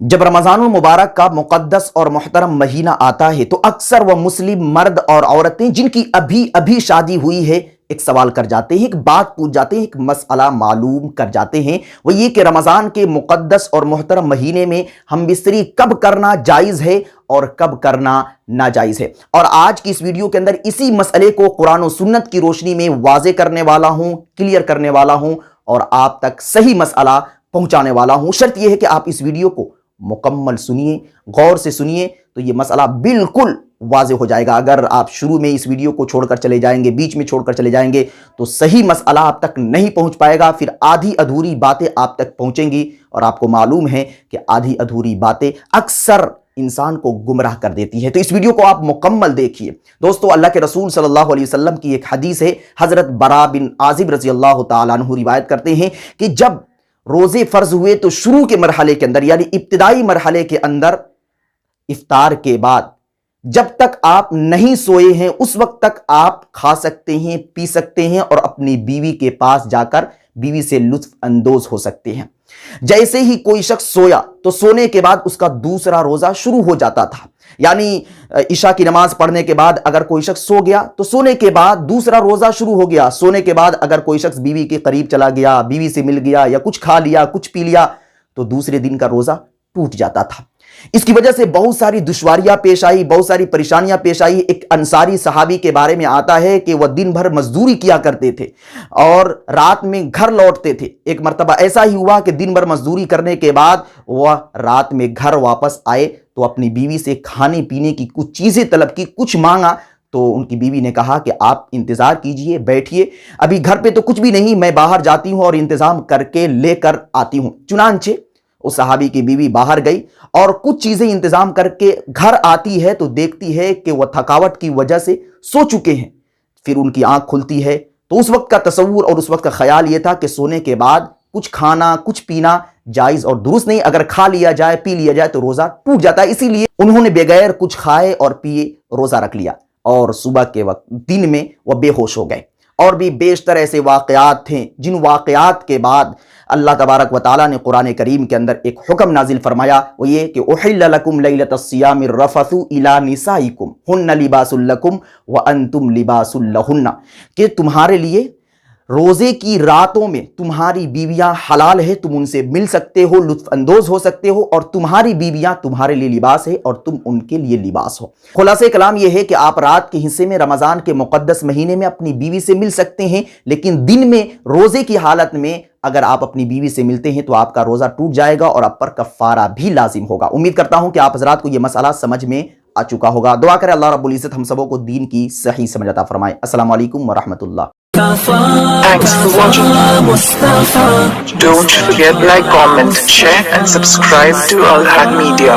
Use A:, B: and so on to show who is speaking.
A: جب رمضان المبارک کا مقدس اور محترم مہینہ آتا ہے تو اکثر وہ مسلم مرد اور عورتیں جن کی ابھی شادی ہوئی ہے ایک سوال کر جاتے ہیں، ایک بات پوچھ جاتے ہیں، ایک مسئلہ معلوم کر جاتے ہیں، وہ یہ کہ رمضان کے مقدس اور محترم مہینے میں ہم بستری کب کرنا جائز ہے اور کب کرنا ناجائز ہے۔ اور آج کی اس ویڈیو کے اندر اسی مسئلے کو قرآن و سنت کی روشنی میں واضح کرنے والا ہوں، کلیئر کرنے والا ہوں اور آپ تک صحیح مسئلہ پہنچانے والا ہوں۔ شرط یہ ہے کہ آپ اس ویڈیو کو مکمل سنیے، غور سے سنیے تو یہ مسئلہ بالکل واضح ہو جائے گا۔ اگر آپ شروع میں اس ویڈیو کو چھوڑ کر چلے جائیں گے، بیچ میں چھوڑ کر چلے جائیں گے تو صحیح مسئلہ آپ تک نہیں پہنچ پائے گا، پھر آدھی ادھوری باتیں آپ تک پہنچیں گی، اور آپ کو معلوم ہے کہ آدھی ادھوری باتیں اکثر انسان کو گمراہ کر دیتی ہے۔ تو اس ویڈیو کو آپ مکمل دیکھیے۔ دوستو، اللہ کے رسول صلی اللہ علیہ وسلم کی ایک حدیث ہے، حضرت براء بن عازب رضی اللہ تعالیٰ عنہ روایت کرتے ہیں کہ جب روزے فرض ہوئے تو شروع کے مرحلے کے اندر، یعنی ابتدائی مرحلے کے اندر، افطار کے بعد جب تک آپ نہیں سوئے ہیں اس وقت تک آپ کھا سکتے ہیں، پی سکتے ہیں اور اپنی بیوی کے پاس جا کر بیوی سے لطف اندوز ہو سکتے ہیں۔ جیسے ہی کوئی شخص سویا تو سونے کے بعد اس کا دوسرا روزہ شروع ہو جاتا تھا، یعنی عشاء کی نماز پڑھنے کے بعد اگر کوئی شخص سو گیا تو سونے کے بعد دوسرا روزہ شروع ہو گیا۔ سونے کے بعد اگر کوئی شخص بیوی کے قریب چلا گیا، بیوی سے مل گیا یا کچھ کھا لیا، کچھ پی لیا تو دوسرے دن کا روزہ ٹوٹ جاتا تھا۔ اس کی وجہ سے بہت ساری دشواریاں پیش آئی، بہت ساری پریشانیاں پیش آئی۔ ایک انصاری صحابی کے بارے میں آتا ہے کہ وہ دن بھر مزدوری کیا کرتے تھے اور رات میں گھر لوٹتے تھے۔ ایک مرتبہ ایسا ہی ہوا کہ دن بھر مزدوری کرنے کے بعد وہ رات میں گھر واپس آئے تو اپنی بیوی سے کھانے پینے کی کچھ چیزیں طلب کی، کچھ مانگا تو ان کی بیوی نے کہا کہ آپ انتظار کیجئے، بیٹھیے، ابھی گھر پہ تو کچھ بھی نہیں، میں باہر جاتی ہوں اور انتظام کر کے لے کر آتی ہوں۔ چنانچہ اس صحابی کی بیوی باہر گئی اور کچھ چیزیں انتظام کر کے گھر آتی ہے تو دیکھتی ہے کہ وہ تھکاوٹ کی وجہ سے سو چکے ہیں۔ پھر ان کی آنکھ کھلتی ہے تو اس وقت کا تصور اور اس وقت کا خیال یہ تھا کہ سونے کے بعد کچھ کھانا، کچھ پینا جائز اور درست نہیں، اگر کھا لیا جائے، پی لیا جائے تو روزہ ٹوٹ جاتا ہے۔ اسی لیے انہوں نے بغیر کچھ کھائے اور پیے روزہ رکھ لیا اور صبح کے وقت دن میں وہ بے ہوش ہو گئے۔ اور بھی بیشتر ایسے واقعات تھے جن واقعات کے بعد اللہ تبارک و تعالیٰ نے قرآن کریم کے اندر ایک حکم نازل فرمایا، وہ یہ کہ احل لکم لیلۃ الصیام الرفث الی نسائکم ہن لباس لکم وانتم لباس لہن، کہ تمہارے لیے روزے کی راتوں میں تمہاری بیویاں حلال ہے، تم ان سے مل سکتے ہو، لطف اندوز ہو سکتے ہو، اور تمہاری بیویاں تمہارے لیے لباس ہے اور تم ان کے لیے لباس ہو۔ خلاصہ کلام یہ ہے کہ آپ رات کے حصے میں رمضان کے مقدس مہینے میں اپنی بیوی سے مل سکتے ہیں، لیکن دن میں روزے کی حالت میں اگر آپ اپنی بیوی سے ملتے ہیں تو آپ کا روزہ ٹوٹ جائے گا اور آپ پر کفارہ بھی لازم ہوگا۔ امید کرتا ہوں کہ آپ حضرات کو یہ مسئلہ سمجھ میں آ چکا ہوگا۔ دعا کرے اللہ رب العزت ہم سبوں کو دین کی صحیح سمجھ عطا فرمائے۔ السلام علیکم ورحمۃ اللہ۔
B: Thanks for watching. Don't forget like, comment, share and subscribe to Al Haq Media.